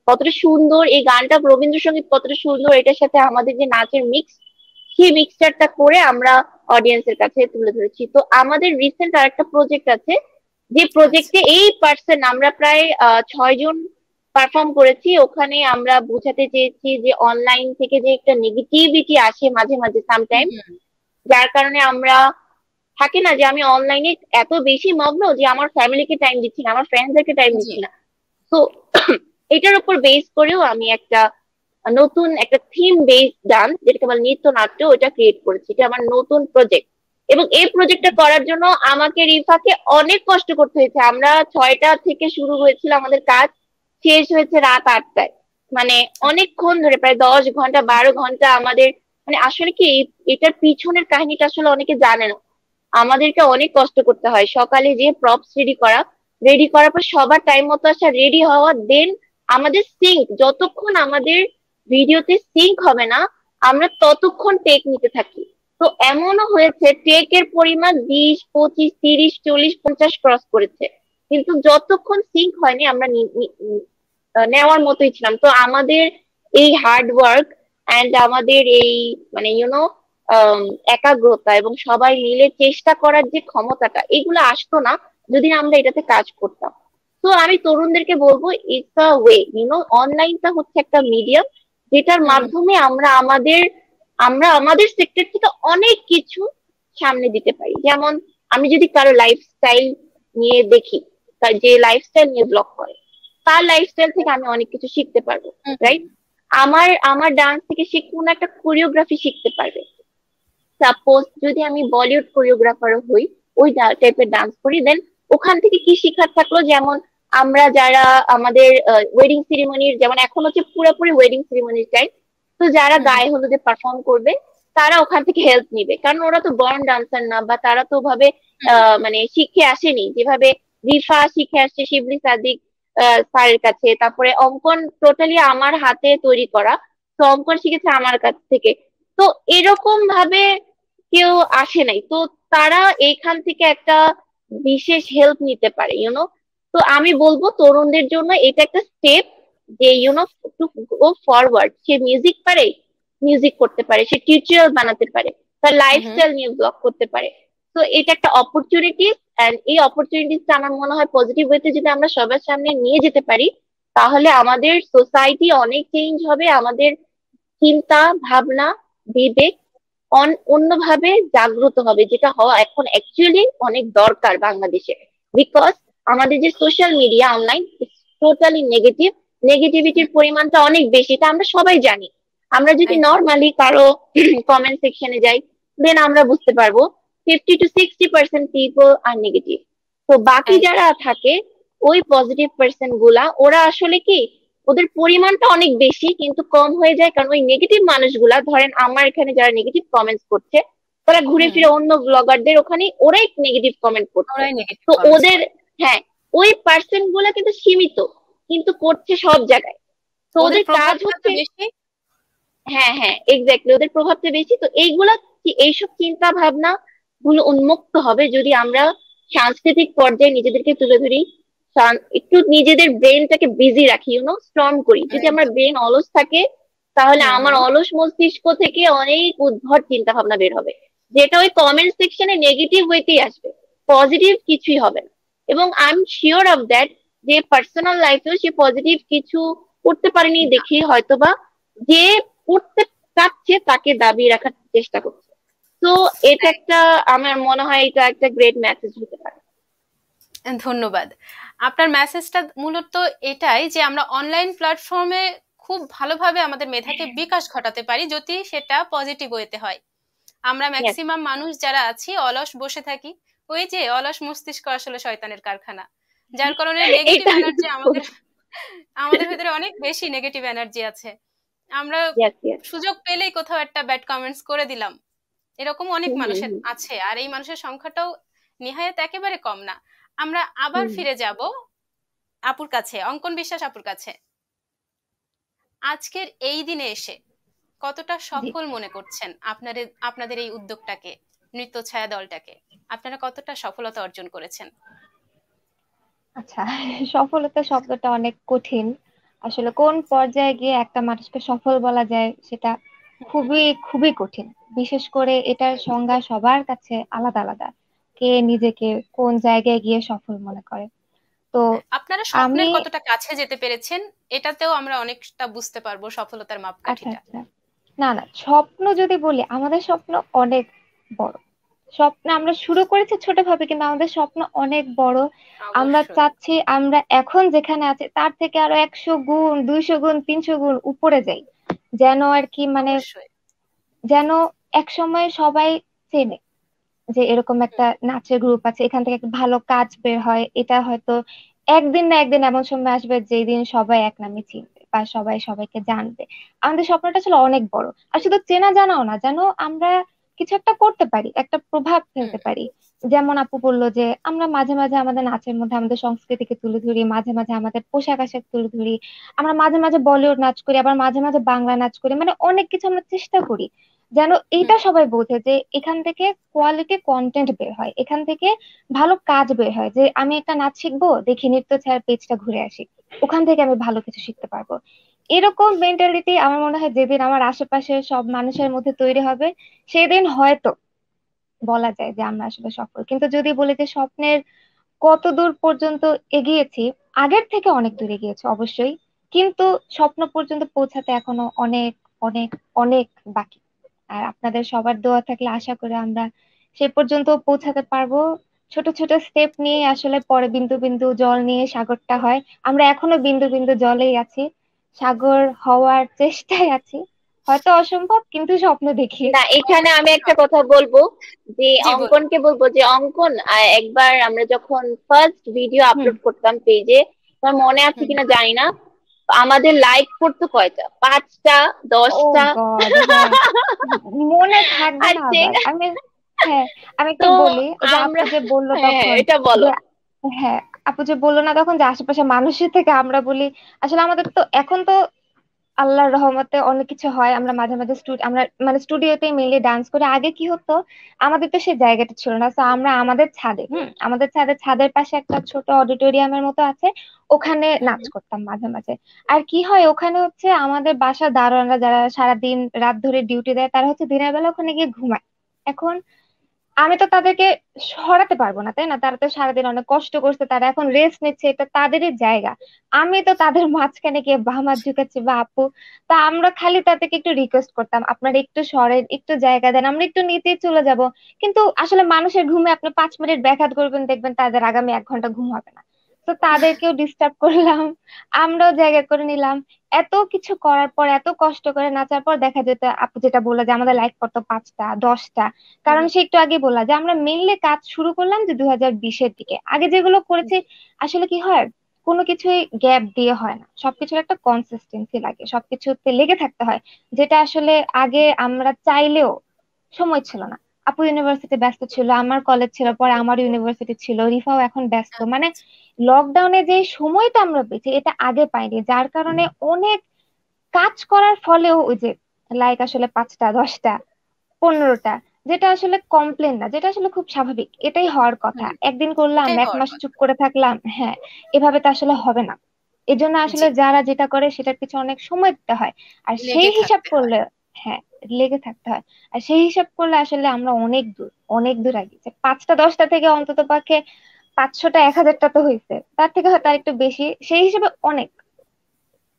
কতটা সুন্দর, এই গানটা রবীন্দ্রসঙ্গীত কতটা সুন্দর, এটার সাথে আমাদের যে নাচের মিক্স, সেই মিক্সচারটা করে আমরা অডিয়েন্সের কাছে তুলে ধরেছি। তো আমাদের রিসেন্ট আরেকটা প্রজেক্ট আছে, যে আচ্ছা। প্রজেক্টে এই পার্সন আমরা প্রায় 6 জন পারফর্ম করেছি। ওখানে আমরা বোঝাতে চেয়েছি যে অনলাইন থেকে যে একটা নেগেটিভিটি আসে মাঝে মাঝে হুম সামটাইম, হুম যার কারণে আমরা, থাকে না যে আমি অনলাইনে এত বেশি মগ্ন যে আমার ফ্যামিলিকে টাইম দিচ্ছি না, আমার ফ্রেন্ডসদেরকে টাইম জি। দিচ্ছি না। তো এটার উপর বেস করেও আমি একটা নতুন একটা থিম বেস ডান্স, যেটাকে বলে নৃত্যনাট্য, ওটা ক্রিয়েট করেছি। এটা আমার নতুন প্রজেক্ট, এবং এই প্রজেক্টটা করার জন্য আমাকে রিফাকে অনেক কষ্ট করতে হয়েছে। আমরা 6টা থেকে শুরু হয়েছিল আমাদের কাজ, শেষ হয়েছে রাত 8টায়। মানে অনেকক্ষণ ধরে, প্রায় 10 ঘন্টা 12 ঘন্টা আমাদের, মানে আসলে কি এটার পিছনের কাহিনীটা আসলে অনেকে জানে না। আমাদেরকে অনেক কষ্ট করতে হয়, সকালে যে প্রপস রেডি করা, রেডি করার পর সবার টাইম মতো আসা, রেডি হওয়া, দেন আমাদের সিঙ্ক, যতক্ষণ আমাদের ভিডিওতে সিঙ্ক হবে না আমরা ততক্ষণ টেক নিতে থাকি। তো এমনও হয়েছে টেকের পরিমাণ 20 25 30 40 50 ক্রস করেছে, কিন্তু যতক্ষণ সিঙ্ক হয়নি আমরা নেওয়ার মতোই ছিলাম। তো আমাদের এই হার্ড ওয়ার্ক অ্যান্ড আমাদের এই, মানে একাগ্রতা এবং সবাই মিলে চেষ্টা করার যে ক্ষমতাটা, এগুলো আসতো না যদি আমরা এটাতে কাজ করতাম। তো আমি তরুণদেরকে বলবো, ইটস আ ওয়ে, অনলাইনটা হচ্ছে একটা মিডিয়াম, যেটার হুম হুম মাধ্যমে আমরা আমাদের সেক্টর থেকে অনেক কিছু সামনে দিতে পারি। যেমন আমি যদি কারো লাইফস্টাইল নিয়ে দেখি, তার যে লাইফস্টাইল নিয়ে ব্লগ করে, তার লাইফস্টাইল থেকে আমি অনেক কিছু শিখতে পারবো, হুম হুম রাইট? আমার আমার ডান্স থেকে সে কোনো একটা কোরিওগ্রাফি শিখতে পারবে। সাপোজ যদি আমি বলিউড কোরিওগ্রাফার হই, ওই টাইপের ডান্স করি, দেন ওখান থেকে কি শিখার থাকলো, যেমন আমরা যারা আমাদের ওয়েডিং সেরিমনির, যেমন এখন হচ্ছে পুরোপুরি ওয়েডিং সেরিমনির টাইম, তো যারা হুম হুম গায়ে হলুদে পারফর্ম করবে তারা ওখান থেকে হেল্প নিবে, কারণ ওরা তো বর্ন ডান্সার না, বা তারা তো ওভাবে হুম মানে শিখে আসেনি যেভাবে রিফা শিখে আসছে শিবলি সাদিক স্যারের কাছে। তারপরে অঙ্কন টোটালি আমার হাতে তৈরি করা, তো অঙ্কন শিখেছে আমার কাছ থেকে। তো এরকম ভাবে কেউ আসে নাই, তো তারা এইখান থেকে একটা বিশেষ হেল্প নিতে পারে। তো আমি বলবো তরুণদের জন্য এটা একটা স্টেপ, যে to go forward. Say music পারে, মিউজিক করতে পারে, সে টিউটোরিয়াল বানাতে পারে, তার হুম হুম লাইফস্টাইল নিয়ে ব্লগ করতে পারে। তো এটা একটা অপরচুনিটি, এন্ড এই অপরচুনিটিসটা আমার মনে হয় পজিটিভ ওয়েতে যদি আমরা সবার সামনে নিয়ে যেতে পারি, তাহলে আমাদের সোসাইটি অনেক চেঞ্জ হবে, আমাদের চিন্তা ভাবনা বিবেক অন্যভাবে জাগ্রত হবে, যেটা হওয়া এখন অ্যাকচুয়ালি অনেক দরকার বাংলাদেশে। বিকজ আমাদের যে social media online, totally negative, নেগেটিভিটির পরিমাণটা অনেক বেশি, এটা আমরা সবাই জানি। আমরা যদি একদম। নর্মালি কারো কমেন্ট সেকশনে যাই, দেন আমরা বুঝতে পারবো 50 to 60% পিপল আর নেগেটিভ। তো বাকি একদম। যারা থাকে, ওই পজিটিভ পার্সন গুলা, ওরা আসলে কি, ওদের পরিমাণটা অনেক বেশি কিন্তু কম হয়ে যায়, কারণ ওই নেগেটিভ মানুষগুলা, ধরেন আমার এখানে যারা নেগেটিভ কমেন্টস করছে, তারা ঘুরে হুম। ফিরে অন্য ব্লগারদের ওখানে ওরাই নেগেটিভ কমেন্ট করছে। ওরাই নেগেটিভ তো কমেন্টস ওদের, করে। হ্যাঁ, ওই পার্সন গুলা কিন্তু সীমিত, কিন্তু করছে সব জায়গায়। তো ওদের ওদের কাজ প্রভাবটা তো হচ্ছে, বেশি। হ্যাঁ হ্যাঁ এক্স্যাক্টলি, ওদের প্রভাবটা বেশি। তো এইগুলা এইসব চিন্তা ভাবনা গুলো উন্মুক্ত হবে যদি আমরা সাংস্কৃতিক পর্যায়ে নিজেদেরকে তুলে ধরি, একটু নিজেদের ব্রেনটাকে বিজি রাখি, স্ট্রং করি। যদি আমার একদম। ব্রেন অলস থাকে তাহলে হুম আমার হুম। অলস মস্তিষ্ক থেকে অনেক উদ্ভট চিন্তা ভাবনা বের হবে, যেটা ওই কমেন্ট সেকশনে নেগেটিভ ওয়েতেই আসবে, পজিটিভ কিছুই হবে না। এবং I am sure of that যে পার্সোনাল লাইফেও সে পজিটিভ কিছু করতে পারেনি না। দেখি হয়তোবা যে করতে চাচ্ছে তাকে দাবিয়ে রাখার চেষ্টা করছে। তো এটা একটা, আমার মনে হয় এটা একটা গ্রেট মেসেজ হতে পারে। ধন্যবাদ। আপনার মেসেজটা মূলত এটাই যে আমরা অনলাইন প্ল্যাটফর্মে খুব ভালোভাবে আমাদের মেধাকে বিকাশ ঘটাতে পারি যদি সেটা পজিটিভ ওয়েতে হয়। আমরা Yes. ম্যাক্সিমাম মানুষ যারা আছি অলস বসে থাকি, ওই যে অলস মস্তিষ্ক আসলে শয়তানের কারখানা, যার কারণে নেগেটিভ এটা এনার্জি আমাদের আমাদের ভেতরে অনেক বেশি নেগেটিভ এনার্জি আছে। আমরা yes, yes. সুযোগ পেলেই কোথাও একটা ব্যাড কমেন্টস করে দিলাম, এরকম অনেক হুম হুম মানুষের হুম আছে, আর এই মানুষের সংখ্যাটাও নিহায়াত একেবারে কম না। আমরা আবার হুম। ফিরে যাব আপুর কাছে, অঙ্কন বিশ্বাস আপুর কাছে। আজকের এই দিনে এসে কতটা জি। সফল মনে করছেন আপনাদের আপনাদের এই উদ্যোগটাকে, নৃত্য ছায়া দলটাকে? আপনারা কতটা সফলতা অর্জন করেছেন? আচ্ছা, সফলতা শব্দটা অনেক কঠিন। আসলে কোন পর্যায়ে গিয়ে একটা মানুষকে সফল বলা যায় সেটা হুম। খুবই খুবই কঠিন। বিশেষ করে এটার সংজ্ঞা সবার কাছে আলাদা আলাদা, কে নিজেকে কোন জায়গায় গিয়ে সফল মনে করে। তো আপনারা আমি, স্বপ্নের কতটা কাছে যেতে পেরেছেন, এটাতেও আমরা অনেকটা বুঝতে পারবো সফলতার আচ্ছা মাপকাঠিটা। আচ্ছা, না না, স্বপ্ন যদি বলি আমাদের স্বপ্ন অনেক বড়। স্বপ্ন আমরা শুরু করেছি ছোটভাবে, কিন্তু আমাদের স্বপ্ন অনেক বড়। আমরা অবশ্যই। চাচ্ছি আমরা এখন যেখানে আছি তার থেকে আরো 100 গুণ, 200 গুণ, 300 গুণ উপরে যাই, যেন আর কি মানে, অবশ্যই। যেন এক সময় সবাই চেনে যে এরকম একটা হুম। নাচের গ্রুপ আছে, এখান থেকে একটা ভালো কাজ বের হয়। এটা হয়তো একদিন না একদিন এমন সময় আসবে যেই দিন সবাই এক নামে চিনবে বা সবাই সবাইকে জানবে। আমাদের স্বপ্নটা ছিল অনেক বড়, আর শুধু চেনা জানাও না, যেন আমরা কিছু একটা করতে পারি, একটা প্রভাব হুম। ফেলতে পারি। যেমন আপু বললো যে আমরা মাঝে মাঝে আমাদের নাচের মধ্যে আমাদের সংস্কৃতিকে তুলে ধরি, মাঝে মাঝে আমাদের পোশাক আশাক তুলে ধরি, আমরা মাঝে মাঝে বলিউড নাচ করি, আবার মাঝে মাঝে বাংলা নাচ করি, মানে অনেক কিছু আমরা চেষ্টা করি যেন এইটা হুম। সবাই বোঝে যে এখান থেকে কোয়ালিটি কন্টেন্ট বের হয়, এখান থেকে ভালো কাজ বের হয়। যে আমি একটা নাচ শিখবো, দেখি নৃত্য ছায়ার পেজটা ঘুরে আসি, ওখান থেকে আমি ভালো কিছু শিখতে পারবো। এরকম মেন্টালিটি আমার মনে হয় যেদিন আমার আশেপাশের সব মানুষের মধ্যে তৈরি হবে, সেদিন হয়তো বলা যায় যে আমরা আসলে সফল। কিন্তু যদি বলি যে স্বপ্নের কত দূর পর্যন্ত এগিয়েছি, আগের থেকে অনেক দূর এগিয়েছে অবশ্যই, কিন্তু স্বপ্ন পর্যন্ত পৌঁছাতে এখনো অনেক অনেক অনেক বাকি। আর আপনাদের সবার দোয়া থাকলে আশা করি আমরা সে পর্যন্ত পৌঁছাতে পারবো। ছোট ছোট স্টেপ নিয়ে আসলে পরে বিন্দু বিন্দু জল নিয়ে সাগরটা হয়। আমরা এখনো বিন্দু বিন্দু জলেই আছি, সাগর হওয়ার চেষ্টায় আছি। হয়তো অসম্ভব, কিন্তু স্বপ্ন দেখি। না, এখানে আমি অবশ্যই একটা হবে। কথা বলবো, যে জি বলুন। অঙ্কনকে বলবো যে অঙ্কন, একবার আমরা যখন ফার্স্ট ভিডিও হুম আপলোড করতাম পেজে, তোমার মনে আছে হুম। কিনা জানি না, আমাদের লাইক পড়তো কয়টা? 5টা, ও 10টা। গড, হ্যাঁ, মনে থাকবে আর না যে, আবার আমি, হ্যাঁ, আমি একটু তো বলি ওই যে আপু আমরা, যে বললো হ্যাঁ হ্যাঁ, তখন এটা যে, বলো। হ্যাঁ, আপু যে বললো না তখন যে আশেপাশে মানুষের থেকে আমরা বলি, আসলে আমাদের তো এখন তো আল্লাহর রহমতে অনেক কিছু হয়, আমরা মাঝে মাঝে আমরা মানে স্টুডিওতে মিলে ডান্স করি। আগে কি হতো, আমাদের তো সেই জায়গাটা ছিল না, তো আমরা আমাদের ছাদে, আমাদের ছাদের পাশে একটা ছোট অডিটোরিয়ামের মতো আছে, ওখানে হুম নাচ হুম। করতাম মাঝে মাঝে। আর কি হয়, ওখানে হচ্ছে আমাদের বাসার দারোয়ানরা যারা সারা দিন রাত ধরে ডিউটি দেয়, তারা হচ্ছে দিনের বেলা ওখানে গিয়ে ঘুমায়। এখন আমি তো তাদেরকে সরাতে পারবো না, তাই না? তারা তো সারাদিন অনেক কষ্ট করছে, তারা এখন রেস্ট নিচ্ছে, এটা তাদেরই জায়গা। আমি তো তাদের মাঝখানে গিয়ে বাম হাত ঝুঁকাচ্ছি বা আপু, তা আমরা খালি তাদেরকে একটু রিকোয়েস্ট করতাম, আপনারা একটু সরেন, একটু জায়গা দেন, আমরা একটু নিচেই চলে যাব। কিন্তু আসলে মানুষের ঘুমে আপনি 5 মিনিট ব্যাঘাত করবেন, দেখবেন তাদের আগামী 1 ঘন্টা ঘুম হবে না। তো তাদেরকেও ডিস্টার্ব করলাম, আমরাও জায়গা করে নিলাম। এত কিছু করার পর, এত কষ্ট করে নাচার পর দেখা যেত, আপু যেটা বললো যে আমাদের লাইক করতো 5টা 10টা। হুম কারণ সে একটু আগে বললা যে আমরা মেইনলি কাজ শুরু করলাম যে 2020-এর দিকে। আগে যেগুলো হুম। করেছি, আসলে কি হয়, কোনো কিছুই গ্যাপ দিয়ে হয় না, সবকিছুর একটা কনসিস্টেন্সি লাগে, সবকিছুতে লেগে থাকতে হয়, যেটা আসলে আগে আমরা চাইলেও সময় ছিল না। আপু ইউনিভার্সিটি ব্যস্ত ছিল, আমার কলেজ ছিল, পরে আমার ইউনিভার্সিটি ছিল, রিফাও এখন ব্যস্ত, আচ্ছা মানে আচ্ছা। লকডাউনে যে সময়টা আমরা পেয়েছি এটা আগে পাইনি, যার কারণে অনেক কাজ করার ফলেও ওই যে লাইক আসলে 5টা 10টা 15টা যেটা আসলে কমপ্লেন না, যেটা আসলে খুব স্বাভাবিক, এটাই হওয়ার কথা। হুম, একদিন করলাম, এটাই এক হওয়ার মাস কথা। চুপ করে থাকলাম, হ্যাঁ, এভাবে তো আসলে হবে না। এই জন্য আসলে জি, যারা যেটা করে সেটার পিছনে অনেক সময় দিতে হয়। আর সেই লেগে হিসাব থাকতে হয়। করলে, হ্যাঁ, লেগে থাকতে হয়। আর সেই হিসাব করলে আসলে আমরা অনেক দূর, অনেক দূর আগিয়েছি। 5টা 10টা থেকে অন্তত পক্ষে 500টা 1000টা তো হয়েছে, তার থেকে হয়তো আর একটু বেশি, সেই হিসেবে অনেক।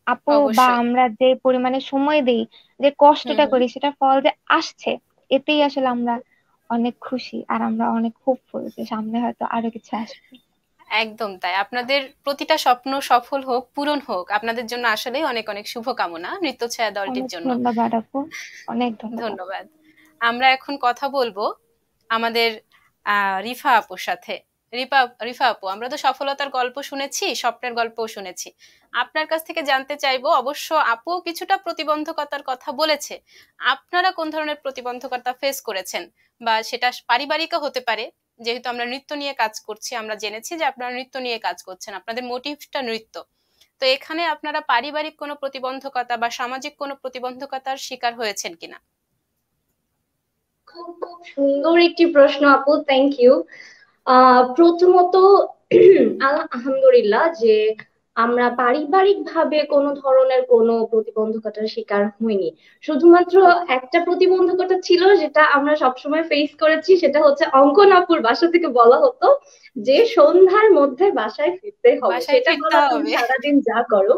আপু বা অবশ্যই। আমরা যে পরিমাণে সময় দেই, যে হুম কষ্টটা হুম। করি, সেটা ফল যে আসছে, এতেই আসলে আমরা অনেক খুশি। আর আমরা অনেক হোপফুল যে সামনে হয়তো আরো কিছু আসবে। একদম তাই। আপনাদের প্রতিটা স্বপ্ন সফল হোক, পূরণ হোক, আপনাদের জন্য আসলেই অনেক অনেক শুভকামনা নৃত্যছায়া দলটির অনেক জন্য। ধন্যবাদ আপু, অনেক ধন্যবাদ। ধন্যবাদ। আমরা এখন কথা বলবো আমাদের রিফা আপুর সাথে। রিফা রিফা আপু, আমরা তো সফলতার গল্প শুনেছি, স্বপ্নের গল্পও শুনেছি। আপনার কাছ থেকে জানতে চাইবো, অবশ্য আপু কিছুটা প্রতিবন্ধকতার কথা বলেছে, আপনারা কোন ধরনের প্রতিবন্ধকতা ফেস করেছেন, বা সেটা পারিবারিকও হতে পারে। যেহেতু আমরা নৃত্য নিয়ে কাজ করছি, আমরা জেনেছি যে আপনারা নৃত্য নিয়ে কাজ করছেন, আপনাদের মোটিভটা নৃত্য। তো এখানে আপনারা পারিবারিক কোনো প্রতিবন্ধকতা বা সামাজিক কোনো প্রতিবন্ধকতার শিকার হয়েছেন কিনা? খুব খুব সুন্দর একটি প্রশ্ন আপু, থ্যাংক ইউ। প্রথমত আলহামদুলিল্লাহ যে আমরা পারিবারিক ভাবে কোনো ধরনের কোনো প্রতিবন্ধকতার শিকার হইনি। শুধুমাত্র একটা প্রতিবন্ধকতা ছিল যেটা আমরা সবসময় ফেস করেছি, সেটা হচ্ছে অঙ্কন আপুর বাসা থেকে বলা হতো যে সন্ধ্যার মধ্যে বাসায় ফিরতে হবে, বাসায় সেটা ফিরতে বলো তুমি হবে। সারাদিন যা করো।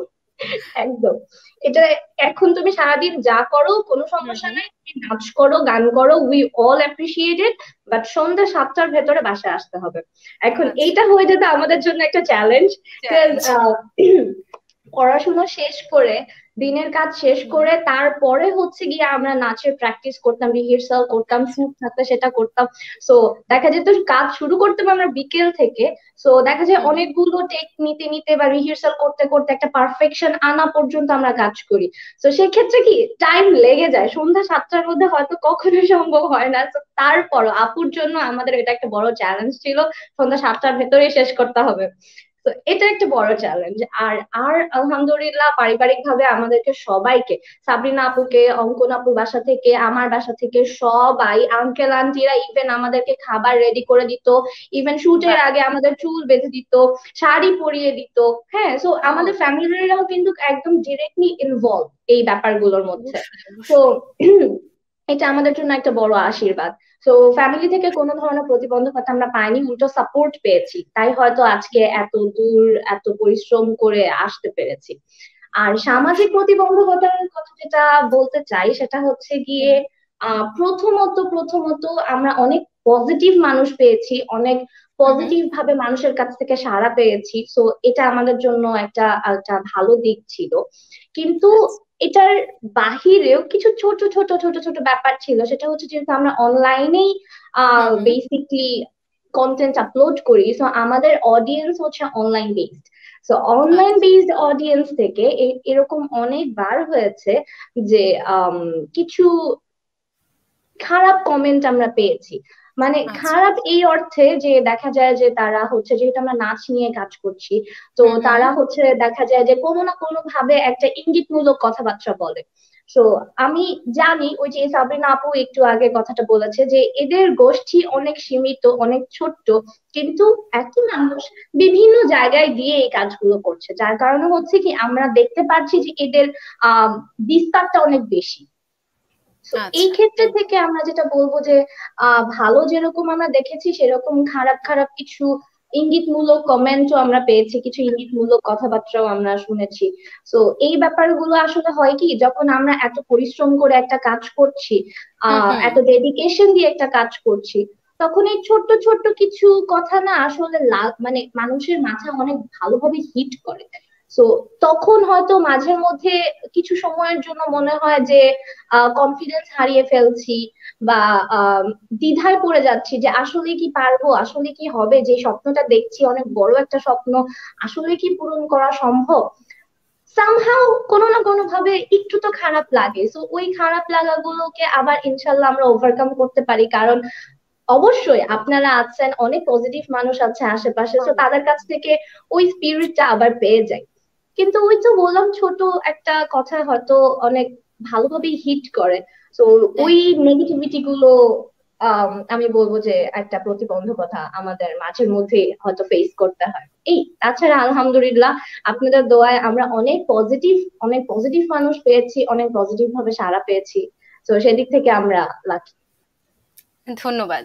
একদম, এটা এখন তুমি সারাদিন যা করো কোনো হুম সমস্যা হুম। নাই, তুমি নাচ করো গান করো, উই অল অ্যাপ্রিসিয়েটেড, বাট সন্ধ্যা 7টার ভেতরে বাসায় আসতে হবে। এখন আচ্ছা। এইটা হয়ে যেতে আমাদের জন্য একটা চ্যালেঞ্জ। চ্যালেঞ্জ। পড়াশোনা শেষ করে, দিনের কাজ শেষ হুম। করে তারপরে হচ্ছে গিয়ে আমরা নাচের প্র্যাকটিস করতাম, রিহার্সাল করতাম, আচ্ছা। শুট থাকলে সেটা করতাম। সো দেখা যেত কাজ শুরু করতাম আমরা বিকেল থেকে। সো দেখা যায় হুম হুম। অনেকগুলো টেক নিতে নিতে বা রিহার্সাল করতে করতে একটা পারফেকশন আনা পর্যন্ত আমরা কাজ করি। তো সেক্ষেত্রে কি টাইম লেগে যায়, সন্ধ্যা 7টার মধ্যে হয়তো কখনো সম্ভব হয় না। তো তারপর আপুর জন্য আমাদের এটা একটা বড় চ্যালেঞ্জ ছিল, সন্ধ্যা 7টার ভেতরে শেষ করতে হবে। তো এটা একটা বড় চ্যালেঞ্জ। আর আর আলহামদুলিল্লাহ পারিবারিক ভাবে আমাদেরকে সবাইকে, সাবরিনা আপুকে, অঙ্কন আপুর বাসা থেকে, আমার বাসা থেকে সবাই, আঙ্কেল আন্টিরা ইভেন আমাদেরকে খাবার রেডি করে দিত, ইভেন শুটের বাহ। আগে আমাদের চুল বেঁধে দিত, শাড়ি পরিয়ে দিত। হ্যাঁ, সো আমাদের ও, ফ্যামিলিরাও কিন্তু একদম ডিরেক্টলি ইনভলভ এই ব্যাপারগুলোর মধ্যে। অবশ্যই তো অবশ্যই। এটা আমাদের জন্য একটা বড় আশীর্বাদ। তো ফ্যামিলি থেকে কোনো ধরনের প্রতিবন্ধকতা আমরা পাইনি, উল্টো সাপোর্ট পেয়েছি, তাই হয়তো আজকে এত দূর এত পরিশ্রম করে আসতে পেরেছি। আর সামাজিক অবশ্যই। প্রতিবন্ধকতার কথা যেটা বলতে চাই সেটা হচ্ছে গিয়ে হুম প্রথমত আমরা অনেক পজিটিভ মানুষ পেয়েছি, অনেক হুম। হুম। পজিটিভ ভাবে মানুষের কাছ থেকে সাড়া পেয়েছি। তো এটা আমাদের জন্য একটা একটা ভালো দিক ছিল। কিন্তু আচ্ছা। এটার বাহিরেও কিছু ছোট ছোট ছোট ছোট ব্যাপার ছিল, সেটা হচ্ছে যেহেতু আমরা অনলাইনেই হুম হুম। বেসিকলি কন্টেন্ট আপলোড করি, সো আমাদের অডিয়েন্স হচ্ছে অনলাইন বেসড। সো অনলাইন আচ্ছা বেসড অডিয়েন্স থেকে এরকম অনেকবার হয়েছে যে কিছু খারাপ কমেন্ট আমরা পেয়েছি। মানে আচ্ছা। খারাপ এই অর্থে যে দেখা যায় যে তারা হচ্ছে, যেহেতু আমরা নাচ নিয়ে কাজ করছি, তো হুম হুম। তারা হচ্ছে দেখা যায় যে কোনো না কোনো ভাবে একটা ইঙ্গিতমূলক কথাবার্তা বলে। তো আমি জানি ওই যে সাবরিনা আপু একটু আগে কথাটা বলেছে যে এদের গোষ্ঠী অনেক সীমিত, অনেক ছোট্ট, কিন্তু একই মানুষ বিভিন্ন জায়গায় দিয়ে এই কাজগুলো করছে, যার কারণে হচ্ছে কি আমরা দেখতে পাচ্ছি যে এদের আহ বিস্তারটা অনেক বেশি। তো এই আচ্ছা। ক্ষেত্রে থেকে আমরা যেটা বলবো যে ভালো যেরকম আমরা দেখেছি, সেরকম খারাপ খারাপ কিছু ইঙ্গিতমূলক কমেন্টও আমরা পেয়েছি, কিছু ইঙ্গিতমূলক কথাবার্তাও আমরা শুনেছি। তো এই ব্যাপারগুলো আসলে হয় কি, যখন আমরা এত পরিশ্রম করে একটা কাজ করছি, হুম হুম। এত ডেডিকেশন দিয়ে একটা কাজ করছি, তখন এই ছোট্ট ছোট্ট কিছু কথা না আসলে মানে মানুষের মাথায় অনেক ভালোভাবে হিট করে। তো তখন হয়তো মাঝের মধ্যে কিছু সময়ের জন্য মনে হয় যে কনফিডেন্স হারিয়ে ফেলছি, বা দ্বিধায় পড়ে যাচ্ছি যে আসলে কি পারবো, আসলে কি হবে, যে স্বপ্নটা দেখছি অনেক বড় একটা স্বপ্ন, আসলে কি পূরণ করা সম্ভব। সামহাও কোনো না কোনো ভাবে একটু তো খারাপ লাগে। তো ওই খারাপ লাগাগুলোকে আবার ইনশাল্লাহ আমরা ওভারকাম করতে পারি, কারণ অবশ্যই আপনারা আছেন, অনেক পজিটিভ মানুষ আছে আশেপাশে, তো তাদের কাছ থেকে ওই স্পিরিটটা আবার পেয়ে যায়। কিন্তু ওই তো বললাম, ছোট একটা কথা হয়তো অনেক ভালোভাবেই হিট করে। তো ওই একদম। নেগেটিভিটি গুলো আমি বলবো যে একটা প্রতিবন্ধকতা আমাদের মাঝের মধ্যেই হয়তো ফেস করতে হয়। এই তাছাড়া আলহামদুলিল্লাহ আপনাদের দোয়ায় আমরা অনেক পজিটিভ মানুষ পেয়েছি, অনেক পজিটিভ ভাবে সাড়া পেয়েছি। তো সেদিক থেকে আমরা লাকি। ধন্যবাদ।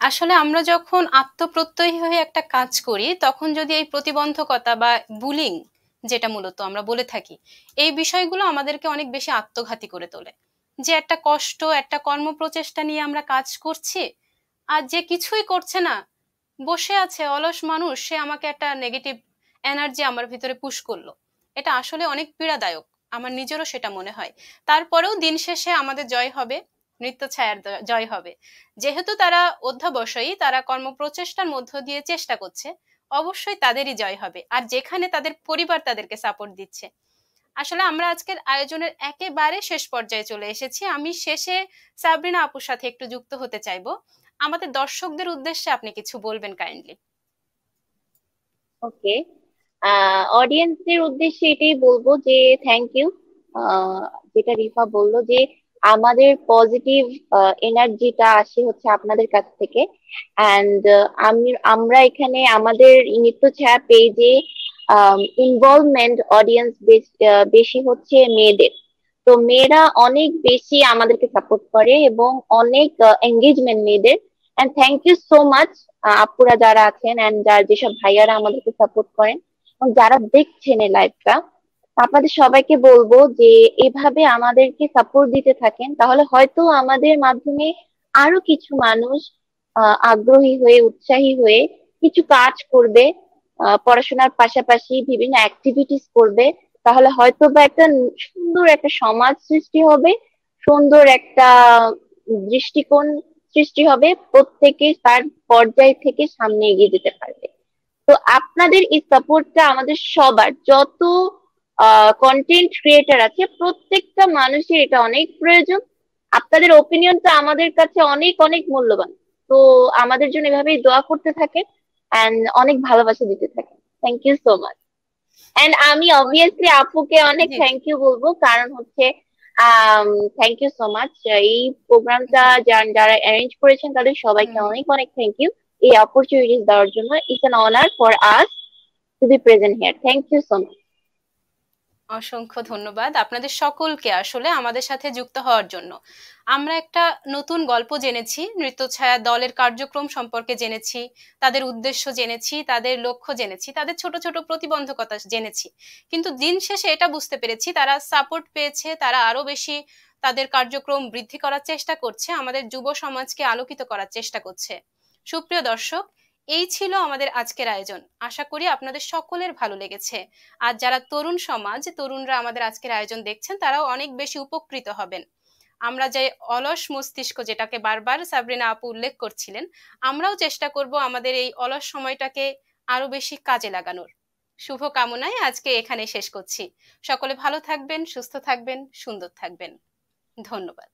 আসলে আমরা যখন আত্মপ্রত্যয়ী হয়ে একটা কাজ করি তখন যদি এই প্রতিবন্ধকতা বা বুলিং, যেটা মূলত আমরা বলে থাকি, এই বিষয়গুলো আমাদেরকে অনেক বেশি আত্মঘাতী করে তোলে। যে একটা কষ্ট, একটা কর্মপ্রচেষ্টা নিয়ে আমরা কাজ করছি, আর যে কিছুই করছে না, বসে আছে অলস মানুষ, সে আমাকে একটা নেগেটিভ এনার্জি আমার ভিতরে পুশ করলো। এটা আসলে অনেক পীড়াদায়ক, আমার নিজেরও সেটা মনে হয়। তারপরেও দিন শেষে আমাদের জয় হবে, নৃত্য ছায়ার জয় হবে। যেহেতু তারা অধ্যাবসায়ী, তারা কর্মপ্রচেষ্টার মধ্য দিয়ে চেষ্টা করছে, অবশ্যই তাদেরই জয় হবে। আর যেখানে তাদের পরিবার তাদেরকে সাপোর্ট দিচ্ছে। আসলে আমরা আজকের আয়োজনের একেবারে শেষ পর্যায়ে চলে এসেছি। আমি শেষে সাবরিনা আপুর সাথে একটু যুক্ত হতে চাইবো। আমাদের দর্শকদের উদ্দেশ্যে আপনি কিছু বলবেন কাইন্ডলি। ওকে, অডিয়েন্সের উদ্দেশ্যে এটাই বলবো যে থ্যাংক ইউ। যেটা রিফা বললো যে আমাদের পজিটিভ এনার্জিটা আসে হচ্ছে আপনাদের কাছ থেকে। অ্যান্ড আমরা এখানে আমাদের নৃত্য ছায়া পেজে ইনভলভমেন্ট অডিয়েন্স বেশি হচ্ছে মেয়েদের। তো মেয়েরা অনেক বেশি আমাদেরকে সাপোর্ট করে এবং অনেক এঙ্গেজমেন্ট মেয়েদের। And thank you so much আপুরা যারা আছেন অ্যান্ড যেসব ভাইয়ারা আমাদেরকে সাপোর্ট করেন এবং যারা দেখছেন এই লাইভটা, আপনাদের সবাইকে বলবো যে এভাবে আমাদেরকে সাপোর্ট দিতে থাকেন, তাহলে হয়তো আমাদের মাধ্যমে আরো কিছু মানুষ আগ্রহী হয়ে উৎসাহী হয়ে কিছু কাজ করবে, পড়াশোনার পাশাপাশি বিভিন্ন অ্যাক্টিভিটিস করবে। তাহলে হয়তো বা একটা সুন্দর একটা সমাজ সৃষ্টি হবে, সুন্দর একটা দৃষ্টিকোণ সৃষ্টি হবে, প্রত্যেকে তার পর্যায় থেকে সামনে এগিয়ে যেতে পারবে। তো আপনাদের এই সাপোর্টটা আমাদের সবার, যত কন্টেন্ট ক্রিয়েটার আছে প্রত্যেকটা মানুষের এটা অনেক প্রয়োজন। আপনাদের ওপিনিয়নটা আমাদের কাছে অনেক অনেক মূল্যবান। তো আমাদের জন্য এভাবেই দোয়া করতে থাকেন এন্ড অনেক ভালোবাসা দিতে থাকেন। Thank you so much. And আমি অবভিয়াসলি আপুকে অনেক জি, থ্যাংক ইউ বলবো, কারণ হচ্ছে থ্যাংক ইউ সো মাচ। এই প্রোগ্রামটা জি। যারা অ্যারেঞ্জ করেছেন তাদের সবাইকে হুম। অনেক অনেক থ্যাংক ইউ এই অপরচুনিটিস দেওয়ার জন্য। It's an honour for us to be present here. Thank you so much. অসংখ্য ধন্যবাদ আপনাদের সকলকে আসলে আমাদের সাথে যুক্ত হওয়ার জন্য। আমরা একটা নতুন গল্প জেনেছি, নৃত্য ছায়া দলের কার্যক্রম সম্পর্কে জেনেছি, তাদের উদ্দেশ্য জেনেছি, তাদের লক্ষ্য জেনেছি, তাদের ছোট ছোট প্রতিবন্ধকতা জেনেছি। কিন্তু দিন শেষে এটা বুঝতে পেরেছি তারা সাপোর্ট পেয়েছে, তারা আরো বেশি তাদের কার্যক্রম বৃদ্ধি করার চেষ্টা করছে, আমাদের যুব সমাজকে আলোকিত করার চেষ্টা করছে। সুপ্রিয় দর্শক, এই ছিল আমাদের আজকের আয়োজন। আশা করি আপনাদের সকলের ভালো লেগেছে। আর যারা তরুণ সমাজ, তরুণরা আমাদের আজকের আয়োজন দেখছেন, তারাও অনেক বেশি উপকৃত হবেন। আমরা যে অলস মস্তিষ্ক, যেটাকে বারবার সাবরিনা আপু উল্লেখ করছিলেন, আমরাও চেষ্টা করব আমাদের এই অলস সময়টাকে আরো বেশি কাজে লাগানোর। শুভ কামনায় আজকে এখানে শেষ করছি। সকলে ভালো থাকবেন, সুস্থ থাকবেন, সুন্দর থাকবেন। ধন্যবাদ।